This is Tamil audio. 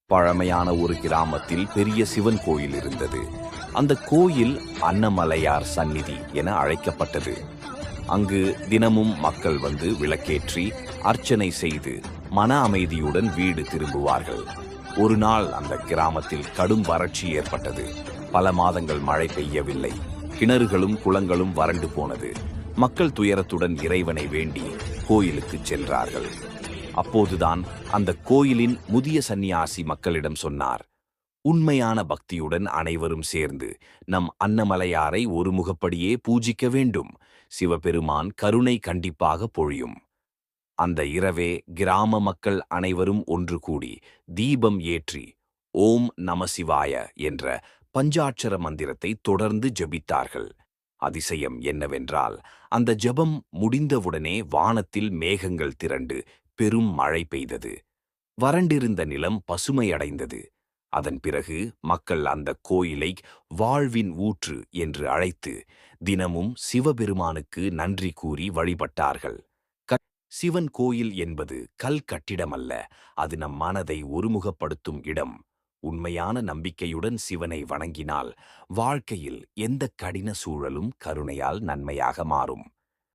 பழமையான ஒரு கிராமத்தில் பெரிய சிவன் கோயில் இருந்தது. அந்த கோயில் அன்னமலையார் சந்நிதி என அழைக்கப்பட்டது. அங்கு தினமும் மக்கள் வந்து விளக்கேற்றி அர்ச்சனை செய்து மன அமைதியுடன் வீடு திரும்புவார்கள். ஒரு நாள் அந்த கிராமத்தில் கடும் வறட்சி ஏற்பட்டது. பல மாதங்கள் மழை பெய்யவில்லை. கிணறுகளும் குளங்களும் வறண்டு போனது. மக்கள் துயரத்துடன் இறைவனை வேண்டி கோயிலுக்கு சென்றார்கள். அப்போதுதான் அந்த கோயிலின் முதிய சந்நியாசி மக்களிடம் சொன்னார், உண்மையான பக்தியுடன் அனைவரும் சேர்ந்து நம் அன்னமலையாரை ஒருமுகப்படியே பூஜிக்க வேண்டும். சிவபெருமான் கருணை கண்டிப்பாக பொழியும். அந்த இரவே கிராம மக்கள் அனைவரும் ஒன்று கூடி தீபம் ஏற்றி ஓம் நமசிவாய என்ற பஞ்சாட்சர மந்திரத்தை தொடர்ந்து ஜெபித்தார்கள். அதிசயம் என்னவென்றால், அந்த ஜெபம் முடிந்தவுடனே வானத்தில் மேகங்கள் திரண்டு பெரும் மழை பெய்தது. வறண்டிருந்த நிலம் பசுமையடைந்தது. அதன் பிறகு மக்கள் அந்த கோயிலை வாழ்வின் ஊற்று என்று அழைத்து தினமும் சிவபெருமானுக்கு நன்றி கூறி வழிபட்டார்கள். சிவன் கோயில் என்பது கல் கட்டிடமல்ல, அது நம் மனதை ஒருமுகப்படுத்தும் இடம். உண்மையான நம்பிக்கையுடன் சிவனை வணங்கினால் வாழ்க்கையில் எந்த கடின சூழலும் கருணையால் நன்மையாக மாறும்.